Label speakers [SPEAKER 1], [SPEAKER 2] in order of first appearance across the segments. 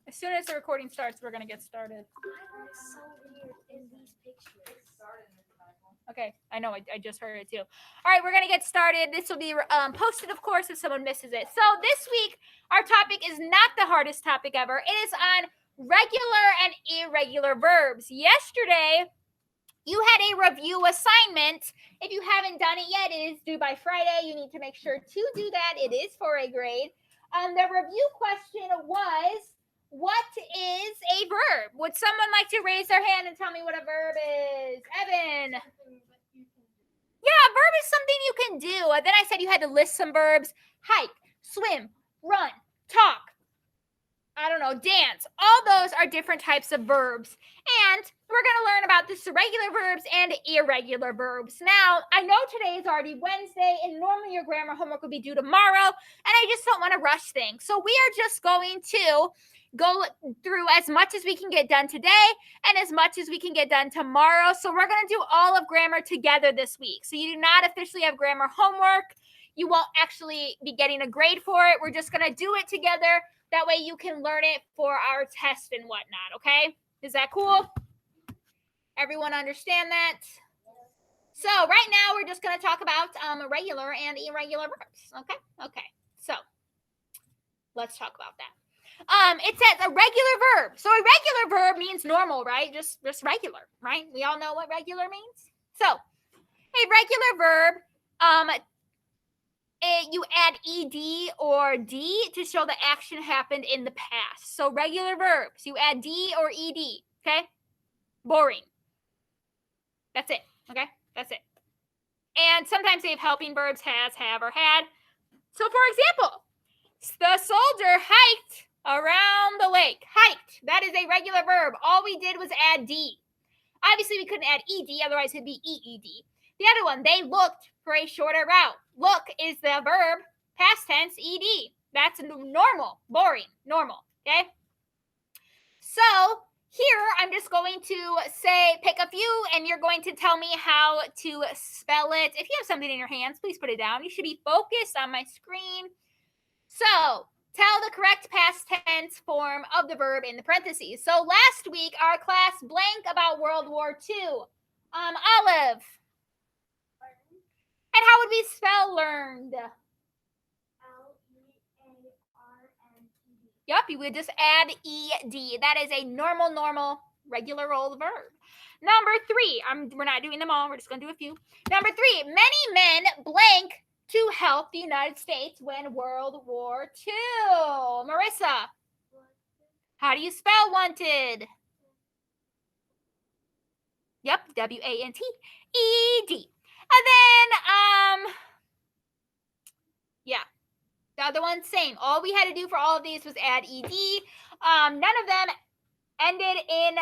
[SPEAKER 1] As soon as the recording starts, we're going to get started.
[SPEAKER 2] I look so weird in these pictures.
[SPEAKER 1] Okay, I know, I just heard it too. All right, we're going to get started. This will be posted, of course, if someone misses it. So this week, our topic is not the hardest topic ever. It is on regular and irregular verbs. Yesterday, you had a review assignment. If you haven't done it yet, it is due by Friday. You need to make sure to do that. It is for a grade. The review question was, what is a verb? Would someone like to raise their hand and tell me what a verb is? Evan. Yeah, a verb is something you can do. Then I said you had to list some verbs. Hike, swim, run, talk, I don't know, dance. All those are different types of verbs. And we're going to learn about the regular verbs and irregular verbs. Now, I know today is already Wednesday, and normally your grammar homework would be due tomorrow, and I just don't want to rush things. So we are just going to go through as much as we can get done today and as much as we can get done tomorrow. So we're going to do all of grammar together this week. So you do not officially have grammar homework. You won't actually be getting a grade for it. We're just going to do it together. That way you can learn it for our test and whatnot, okay? Is that cool? Everyone understand that? So right now we're just going to talk about regular and irregular verbs, okay? Okay, so let's talk about that. It says a regular verb. So a regular verb means normal, right? Just regular, right? We all know what regular means. So a regular verb, you add ed or d to show the action happened in the past. So regular verbs, you add d or ed, okay? Boring. That's it, okay? That's it. And sometimes they have helping verbs, has, have, or had. So for example, the soldier hiked around the lake. Hiked. That is a regular verb. All we did was add d. Obviously, we couldn't add ed, otherwise it'd be eed. The other one, they looked for a shorter route. Look is the verb, past tense, ed. That's normal, boring, normal, okay? So here, I'm just going to say, pick a few, and you're going to tell me how to spell it. If you have something in your hands, please put it down. You should be focused on my screen. So tell the correct past tense form of the verb in the parentheses. So last week, our class blank about World War II. Olive. And how would we spell learned?
[SPEAKER 2] Learned.
[SPEAKER 1] Yep, you would just add ed. That is a normal, regular old verb. Number 3, we're not doing them all. We're just going to do a few. Number 3, many men blank to help the United States win World War II. Marissa, how do you spell wanted? Yep, W-A-N-T-E-D. And then, yeah, the other one, same. All we had to do for all of these was add ed. None of them ended in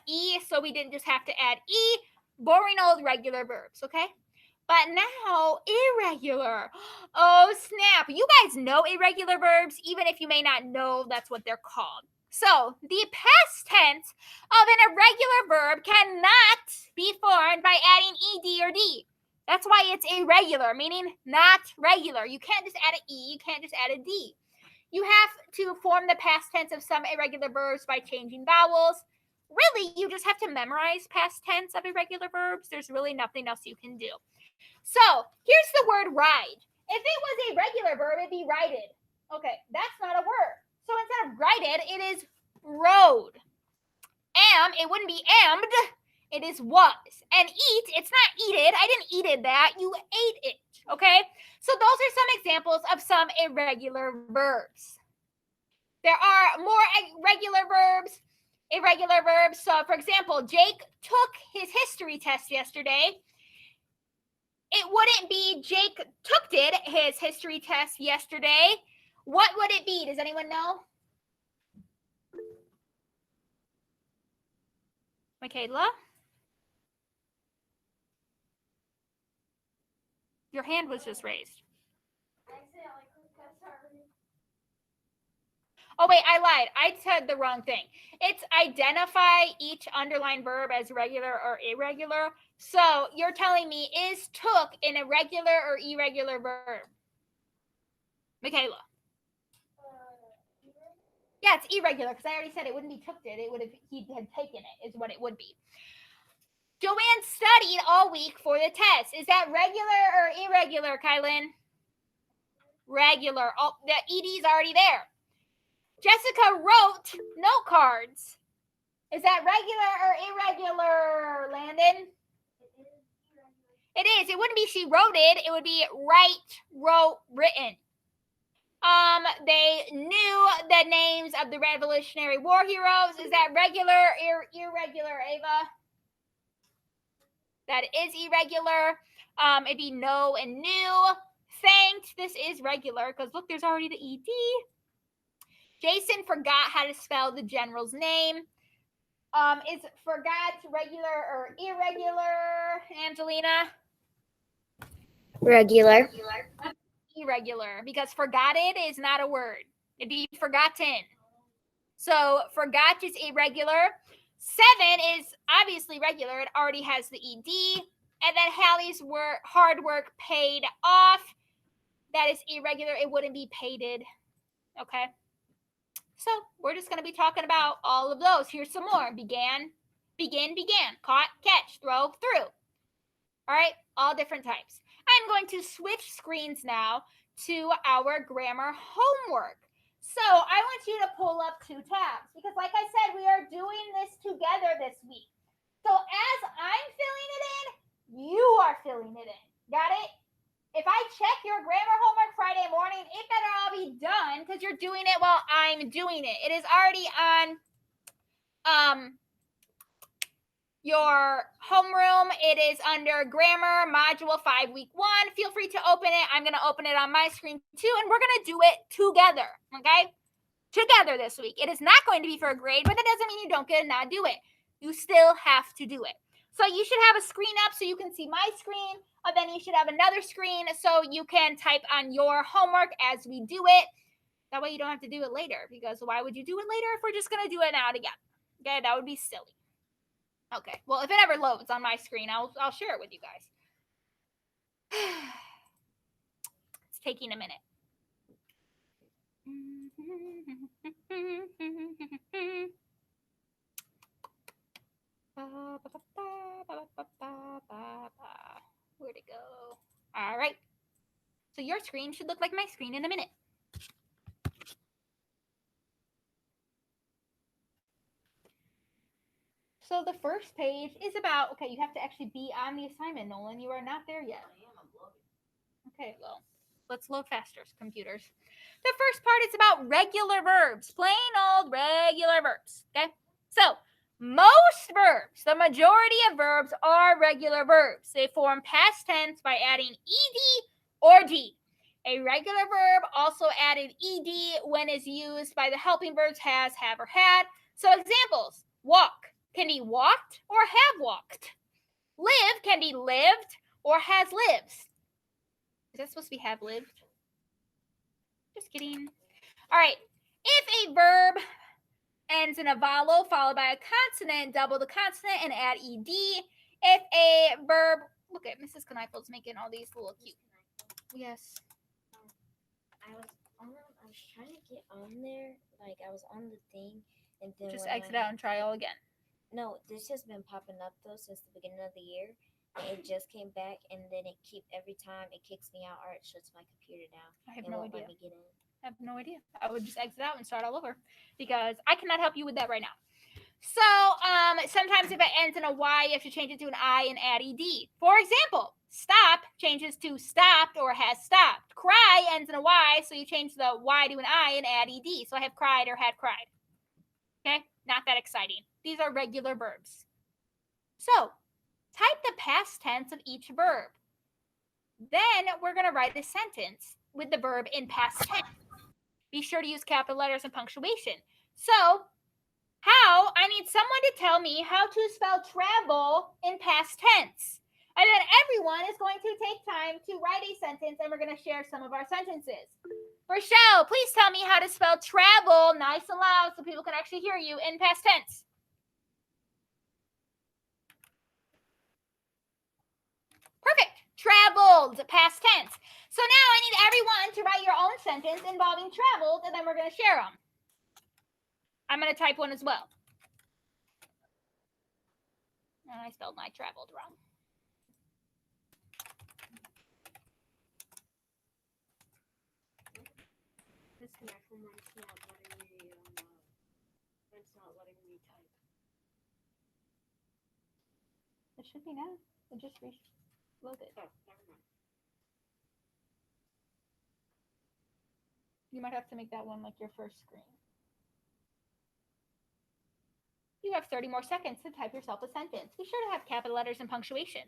[SPEAKER 1] e, so we didn't just have to add e. Boring old regular verbs, okay? But now, irregular. Oh, snap. You guys know irregular verbs, even if you may not know that's what they're called. So, the past tense of an irregular verb cannot be formed by adding ed or d. That's why it's irregular, meaning not regular. You can't just add an e, you can't just add a d. You have to form the past tense of some irregular verbs by changing vowels. Really, you just have to memorize past tense of irregular verbs. There's really nothing else you can do. So, here's the word ride. If it was a regular verb, it'd be rided. Okay, that's not a word. So instead of rided, it is rode. It wouldn't be ammed. It is was. And eat, it's not eated. I didn't eated that. You ate it. Okay? So those are some examples of some irregular verbs. There are more irregular verbs. So, for example, Jake took his history test yesterday. It wouldn't be Jake did his history test yesterday. What would it be? Does anyone know? Michaela? Your hand was just raised. Oh, wait, I lied. I said the wrong thing. It's identify each underlined verb as regular or irregular. So you're telling me, is took an irregular or irregular verb? Michaela. Yeah, it's irregular because I already said it wouldn't be took it. It would have he had taken it is what it would be. Joanne studied all week for the test. Is that regular or irregular, Kylan? Regular. Oh, the ED's already there. Jessica wrote note cards. Is that regular or irregular, Landon? It is. It wouldn't be she wrote it. It would be wrote, written. They knew the names of the Revolutionary War heroes. Is that regular or irregular, Ava? That is irregular. It'd be no and knew. Thanked. This is regular because look, there's already the ED. Jason forgot how to spell the general's name. Is forgot regular or irregular, Angelina?
[SPEAKER 2] Regular.
[SPEAKER 1] Irregular, because forgotten is not a word. It'd be forgotten. So forgot is irregular. 7 is obviously regular. It already has the ED. And then Hallie's hard work paid off. That is irregular. It wouldn't be paided. Okay. So we're just going to be talking about all of those. Here's some more. Began, caught, catch, throw, threw. All right. All different types. I'm going to switch screens now to our grammar homework. So I want you to pull up 2 tabs because like I said, we are doing this together this week. So as I'm filling it in, you are filling it in. Got it? If I check your grammar homework Friday morning, it better all be done because you're doing it while I'm doing it. It is already on your homeroom. It is under grammar module 5 week 1. Feel free to open it. I'm going to open it on my screen too, and we're going to do it together. Okay? Together this week. It is not going to be for a grade, but that doesn't mean you don't get to not do it. You still have to do it. So you should have a screen up so you can see my screen, and then you should have another screen so you can type on your homework as we do it. That way you don't have to do it later, because why would you do it later if we're just going to do it now together? Okay, that would be silly. Okay, well, if it ever loads on my screen, I'll share it with you guys. It's taking a minute. Where'd it go? All right. So your screen should look like my screen in a minute. So the first page is about, okay, you have to actually be on the assignment, Nolan. You are not there yet. Okay, well, let's load faster, computers. The first part is about regular verbs, plain old regular verbs, okay? So most verbs, the majority of verbs are regular verbs. They form past tense by adding ed or d. A regular verb also added ed when is used by the helping verbs has, have, or had. So examples, walk can be walked or have walked. Live can be lived or has lives. Is that supposed to be have lived? Just kidding. All right. If a verb ends in a vowel followed by a consonant, double the consonant and add ed. If a verb, look at Mrs. Kneiffel's making all these little cute. Yes.
[SPEAKER 2] I was trying to get on there, like I was on the thing, and then
[SPEAKER 1] Just exit out and try all again.
[SPEAKER 2] No, this has been popping up though since the beginning of the year. And it just came back, and then every time it kicks me out or it shuts my computer down.
[SPEAKER 1] I have
[SPEAKER 2] It
[SPEAKER 1] no
[SPEAKER 2] won't
[SPEAKER 1] idea.
[SPEAKER 2] let me get in.
[SPEAKER 1] I have no idea. I would just exit out and start all over because I cannot help you with that right now. So sometimes if it ends in a Y, you have to change it to an I and add ed. For example, stop changes to stopped or has stopped. Cry ends in a Y, so you change the Y to an I and add ed. So I have cried or had cried. Okay, not that exciting. These are regular verbs. So type the past tense of each verb. Then we're going to write a sentence with the verb in past tense. Be sure to use capital letters and punctuation. So, I need someone to tell me how to spell travel in past tense. And then everyone is going to take time to write a sentence, and we're going to share some of our sentences. Rochelle, please tell me how to spell travel nice and loud so people can actually hear you in past tense. Perfect. Traveled, past tense. So now I need everyone to write your own sentence involving traveled, and then we're going to share them. I'm going to type one as well. And I spelled my traveled wrong.
[SPEAKER 3] Disconnect from when it's not letting me it's not letting me type.
[SPEAKER 1] It should be now. It just reloaded.
[SPEAKER 3] Oh, never mind.
[SPEAKER 1] You might have to make that one like your first screen. You have 30 more seconds to type yourself a sentence. Be sure to have capital letters and punctuation.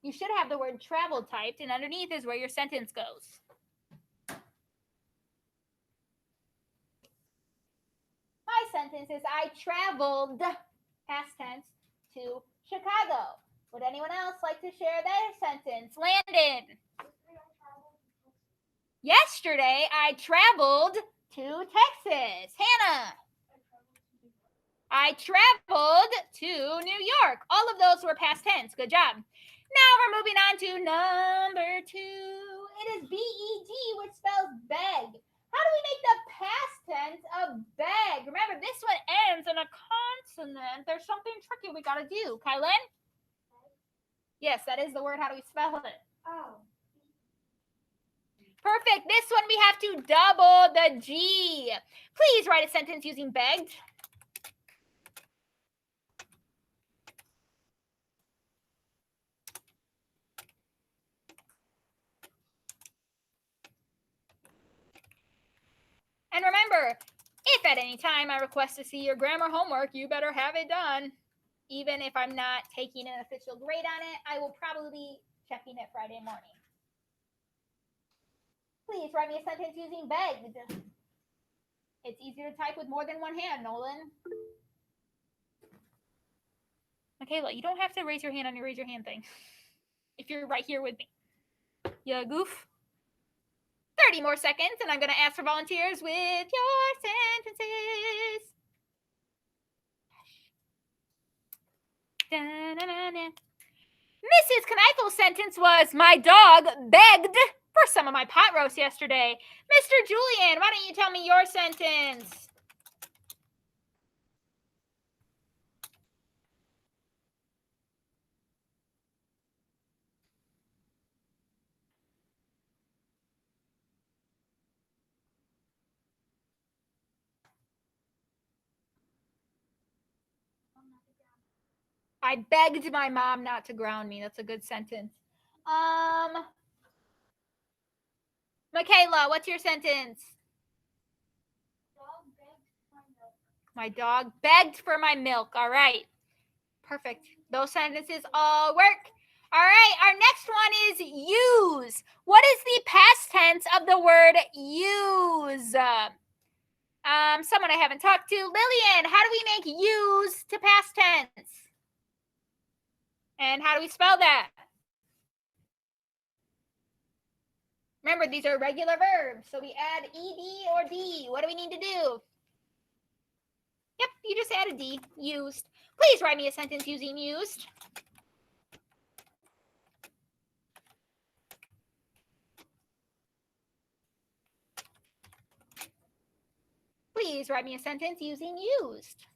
[SPEAKER 1] You should have the word travel typed, and underneath is where your sentence goes. My sentence is I traveled, past tense, to Chicago. Would anyone else like to share their sentence? Landon. Yesterday, I traveled to Texas. Hannah. I traveled to New York. All of those were past tense. Good job. Now we're moving on to number 2. It is B-E-D, which spells beg. How do we make the past tense of beg? Remember, this one ends in a consonant. There's something tricky we got to do. Kylen? Yes, that is the word. How do we spell it?
[SPEAKER 2] Oh.
[SPEAKER 1] Perfect. This one we have to double the G. Please write a sentence using begged. And remember, if at any time I request to see your grammar homework, you better have it done. Even if I'm not taking an official grade on it, I will probably be checking it Friday morning. Please write me a sentence using begged. It's easier to type with more than one hand, Nolan. Michaela, you don't have to raise your hand on your raise your hand thing. If you're right here with me. You goof. 30 more seconds, and I'm going to ask for volunteers with your sentences. Da-na-na-na. Mrs. Kneiffel's sentence was, my dog begged for some of my pot roast yesterday. Mr. Julian, why don't you tell me your sentence? I begged my mom not to ground me. That's a good sentence. Michaela, what's your sentence? My dog begged for my milk. All right. Perfect. Those sentences all work. All right. Our next one is use. What is the past tense of the word use? Someone I haven't talked to. Lillian, how do we make use to past tense? And how do we spell that? Remember, these are regular verbs. So we add ed or d. What do we need to do? Yep, you just add a d. Used. Please write me a sentence using used. Please write me a sentence using used.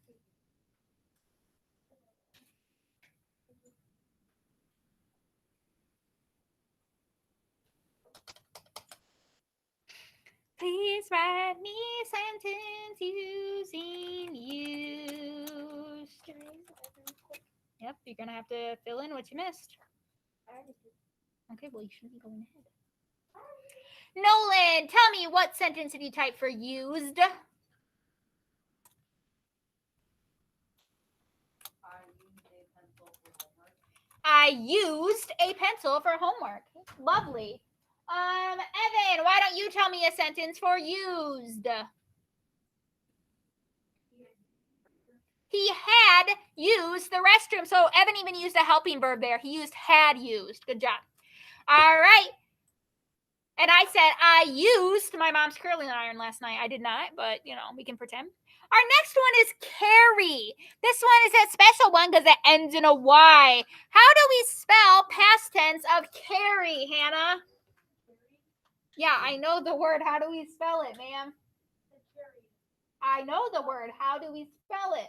[SPEAKER 1] Please write me a sentence using used. Yep, you're going to have to fill in what you missed. Okay, well, you shouldn't be going ahead. Nolan, tell me, what sentence did you type for used? I used a pencil for homework. Lovely. Evan, why don't you tell me a sentence for used? He had used the restroom. So Evan even used a helping verb there. He used had used. Good job. All right. And I said I used my mom's curling iron last night. I did not, but, you know, we can pretend. Our next one is carry. This one is a special one because it ends in a Y. How do we spell past tense of carry, Hannah? Yeah, I know the word. How do we spell it, ma'am? I know the word. How do we spell it?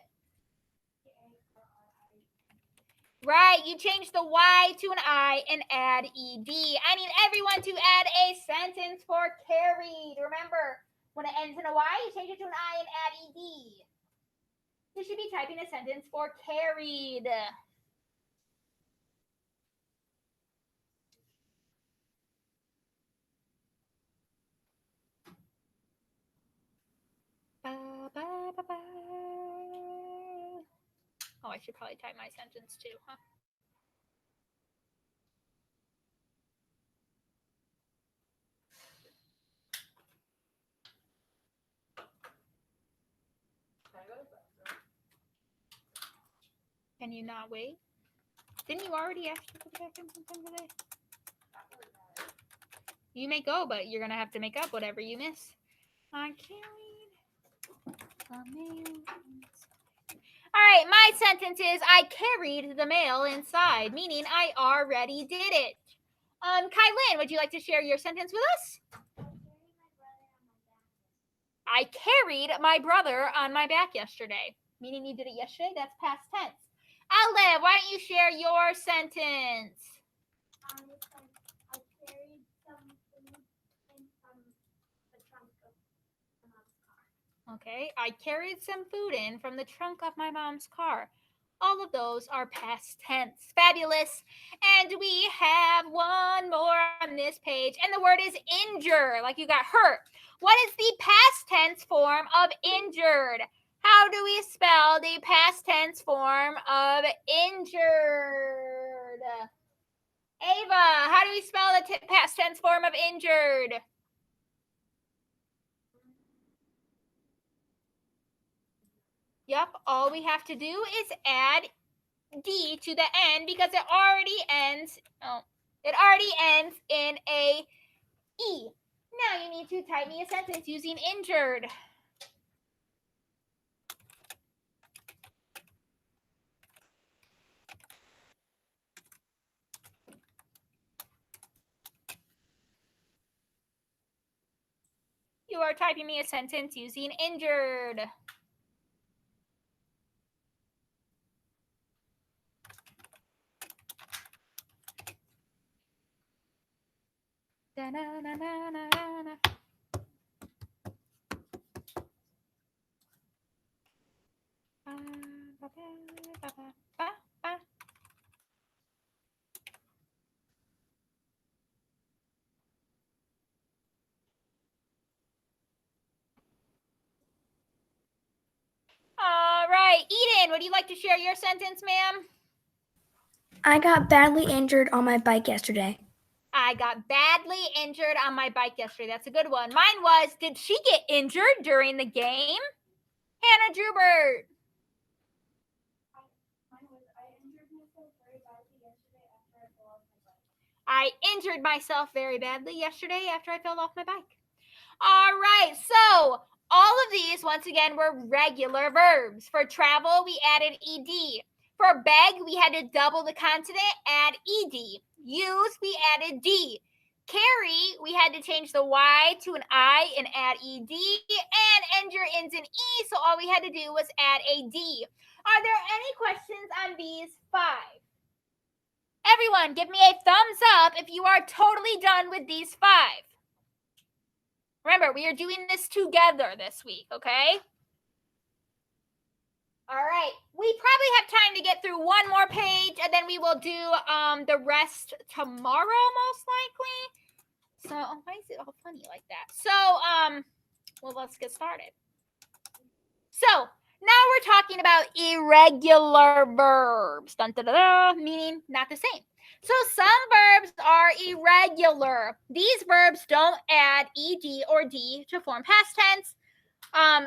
[SPEAKER 1] Right, you change the Y to an I and add ED. I need everyone to add a sentence for carried. Remember, when it ends in a Y, you change it to an I and add ED. You should be typing a sentence for carried. Ba, ba, ba, ba. Oh, I should probably type my sentence too, huh? Can you not wait? Didn't you already ask to go back in sometime today? You may go, but you're gonna have to make up whatever you miss. I carried the mail. All right, my sentence is I carried the mail inside, meaning I already did it. Kylan, would you like to share your sentence with us? I carried my brother on my back yesterday, meaning you did it yesterday. That's past tense. Olive, why don't you share your sentence?
[SPEAKER 3] I carried some food in from the trunk of my mom's car.
[SPEAKER 1] Okay, I carried some food in from the trunk of my mom's car. All of those are past tense. Fabulous. And we have one more on this page, and the word is injure, like you got hurt. What is the past tense form of injured? How do we spell the past tense form of injured? Ava, how do we spell the past tense form of injured? Yep, all we have to do is add D to the end because it already ends in a E. Now you need to type me a sentence using injured. You are typing me a sentence using injured. Da-na-na-na-na-na. Ba-ba-ba-ba-ba-ba. All right, Eden, would you like to share your sentence, ma'am?
[SPEAKER 4] I got badly injured on my bike yesterday.
[SPEAKER 1] I got badly injured on my bike yesterday. That's a good one. Mine was, did she get injured during the game? Hannah Drubert.
[SPEAKER 3] Mine was I injured myself very badly yesterday after I fell off my bike.
[SPEAKER 1] I injured myself very badly yesterday after I fell off my bike. All right, so all of these, once again, were regular verbs. For travel, we added ed. For beg, we had to double the consonant, add ed. Use, we added d. Carry, we had to change the y to an I and add ed. And injure ends in e, so all we had to do was add a d. Are there any questions on these 5? Everyone, give me a thumbs up if you are totally done with these 5. Remember, we are doing this together this week, okay? All right. We probably have time to get through one more page, and then we will do the rest tomorrow, most likely. So, why is it all funny like that? So, well, let's get started. So, now we're talking about irregular verbs, dun, dun, dun, dun, meaning not the same. So some verbs are irregular. These verbs don't add ed or d to form past tense.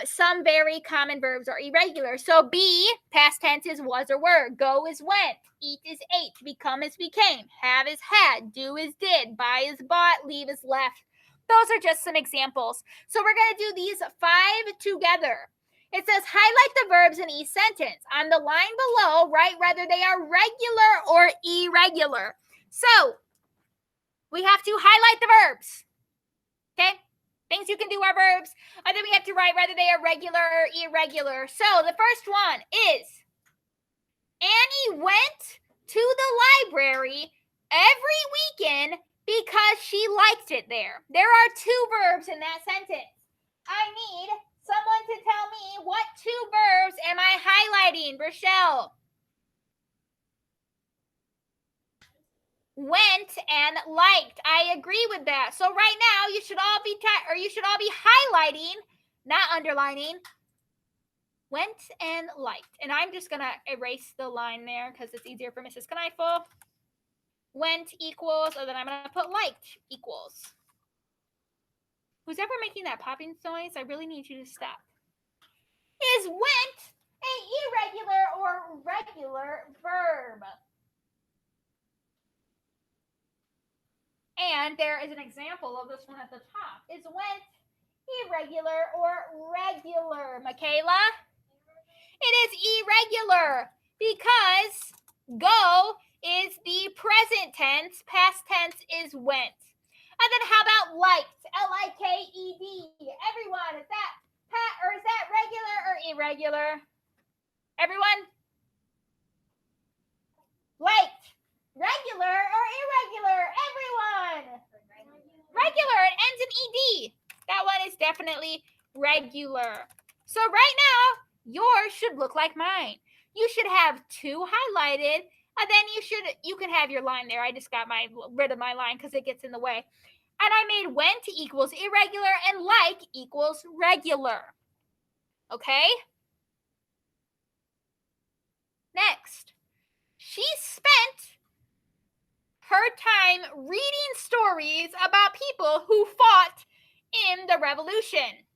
[SPEAKER 1] Some very common verbs are irregular. So be, past tense is was or were. Go is went. Eat is ate. Become is became. Have is had. Do is did. Buy is bought. Leave is left. Those are just some examples. So we're going to do these 5 together. It says highlight the verbs in each sentence. On the line below, write whether they are regular or irregular. So we have to highlight the verbs. Okay? Things you can do are verbs. And then we have to write whether they are regular or irregular. So the first one is Annie went to the library every weekend because she liked it there. There are two verbs in that sentence. I need someone to tell me what two verbs am I highlighting, Rochelle? Went and liked. I agree with that. So right now you should all be highlighting, not underlining. Went and liked. And I'm just gonna erase the line there because it's easier for Mrs. Kneifel. Went equals, and then I'm gonna put liked equals. Who's ever making that popping noise? I really need you to stop. Is went an irregular or regular verb? And there is an example of this one at the top. Is went irregular or regular, Michaela? It is irregular because go is the present tense. Past tense is went. And then how about liked? L-I-K-E-D. Everyone, is that regular or irregular? Everyone? Liked. Regular or irregular? Everyone. Regular. It ends in ED. That one is definitely regular. So right now, yours should look like mine. You should have two highlighted, and then you can have your line there. I just got rid of my line because it gets in the way. And I made went equals irregular and like equals regular. Okay? Next, she spent her time reading stories about people who fought in the revolution.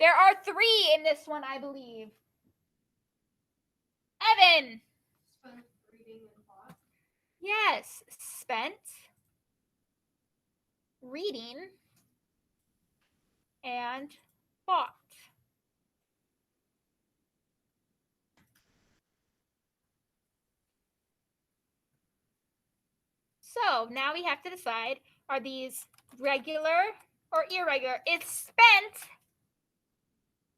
[SPEAKER 1] There are three in this one, I believe. Evan.
[SPEAKER 5] Spent reading and fought.
[SPEAKER 1] Yes, spent reading and fought. So now we have to decide, are these regular or irregular? Is spent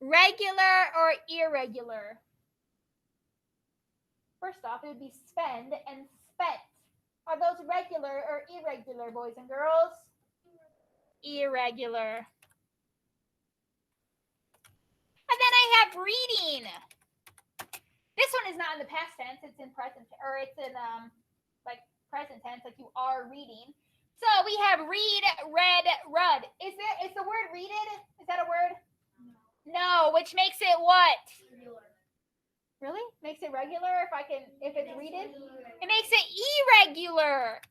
[SPEAKER 1] regular or irregular? First off, it would be spend and spent. Are those regular or irregular, boys and girls? Irregular. And then I have reading. This one is not in the past tense, it's in present, or it's in like present tense, like you are reading. So we have read, read, read. Is the word readed? Is that a word? No, which makes it what?
[SPEAKER 5] Regular.
[SPEAKER 1] Really? Makes it regular if it's readed? It makes it irregular.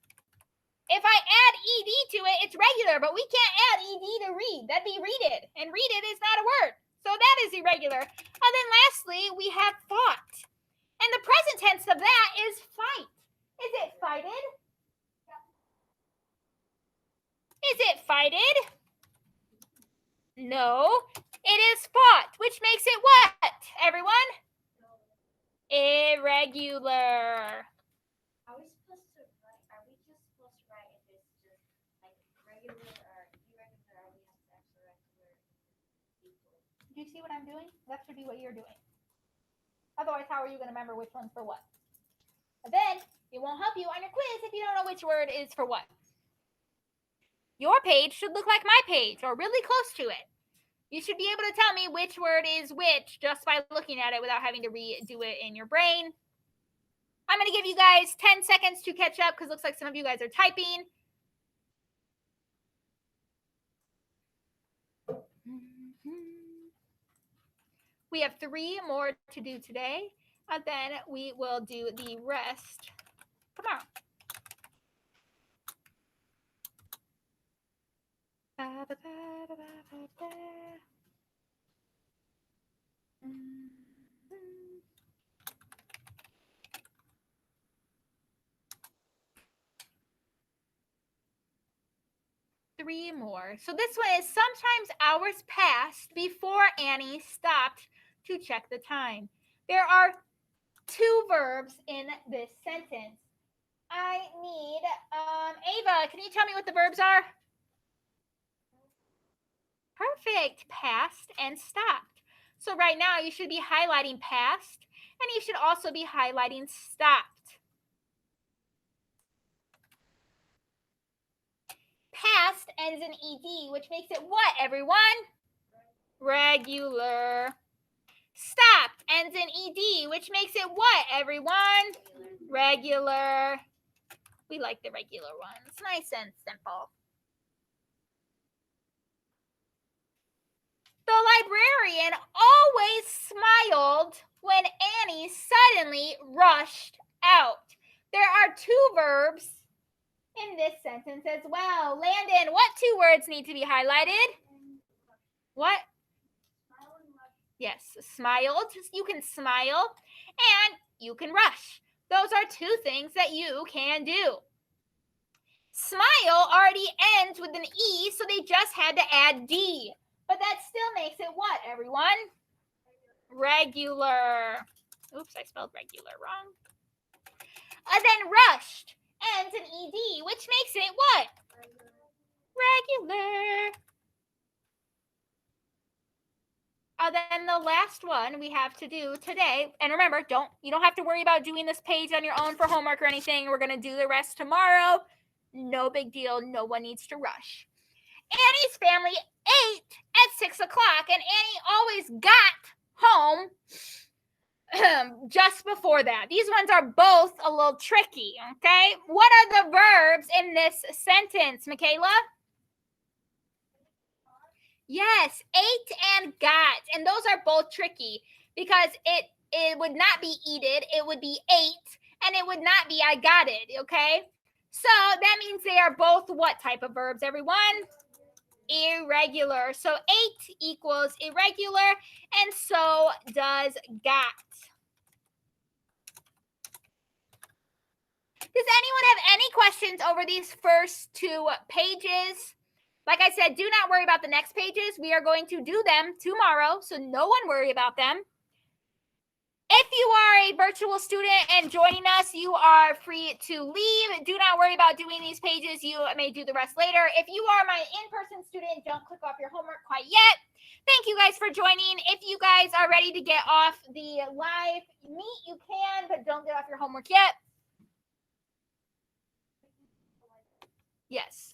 [SPEAKER 1] If I add ed to it, it's regular, but we can't add ed to read. That'd be readed, and readed is not a word. So that is irregular. And then lastly, we have fought. And the present tense of that is fight. Is it fighted? Is it fighted? No, it is fought, which makes it what, everyone? Irregular.
[SPEAKER 2] Are we just supposed to write if it's just like regular or irregular, or we have to actually write the word equal?
[SPEAKER 1] Do you see what I'm doing? That should be what you're doing. Otherwise, how are you going to remember which one's for what? And then it won't help you on your quiz if you don't know which word is for what. Your page should look like my page or really close to it. You should be able to tell me which word is which just by looking at it without having to redo it in your brain. I'm going to give you guys 10 seconds to catch up because it looks like some of you guys are typing. We have 3 more to do today, and then we will do the rest tomorrow. Three more. So this one is sometimes hours passed before Annie stopped to check the time. There are 2 verbs in this sentence. I need, Ava, can you tell me what the verbs are? Perfect. Passed and stopped. So right now you should be highlighting passed and you should also be highlighting stopped. Passed ends in ed, which makes it what, everyone? Regular. Stopped ends in ed, which makes it what, everyone? Regular. We like the regular ones. Nice and simple. The librarian always smiled when Annie suddenly rushed out. There are two verbs in this sentence as well. Landon, what two words need to be highlighted? What? Yes, smiled. You can smile and you can rush. Those are two things that you can do. Smile already ends with an E, so they just had to add D. But that still makes it what, everyone? Regular. Oops, I spelled regular wrong. And then rushed ends in ED, which makes it what? Regular. Then the last one we have to do today, and remember, you don't have to worry about doing this page on your own for homework or anything. We're going to do the rest tomorrow. No big deal. No one needs to rush. Annie's family ate at 6 o'clock, and Annie always got home just before that. These ones are both a little tricky, okay? What are the verbs in this sentence, Michaela? Yes, ate and got. And those are both tricky because it would not be eated, it would be ate, and it would not be I got it, okay? So that means they are both what type of verbs, everyone? Irregular. So ate equals irregular, and so does got. Does anyone have any questions over these first two pages? Like I said, do not worry about the next pages. We are going to do them tomorrow, so no one worry about them. If you are a virtual student and joining us, you are free to leave. Do not worry about doing these pages. You may do the rest later. If you are my in-person student, don't click off your homework quite yet. Thank you guys for joining. If you guys are ready to get off the live meet, you can, but don't get off your homework yet. Yes.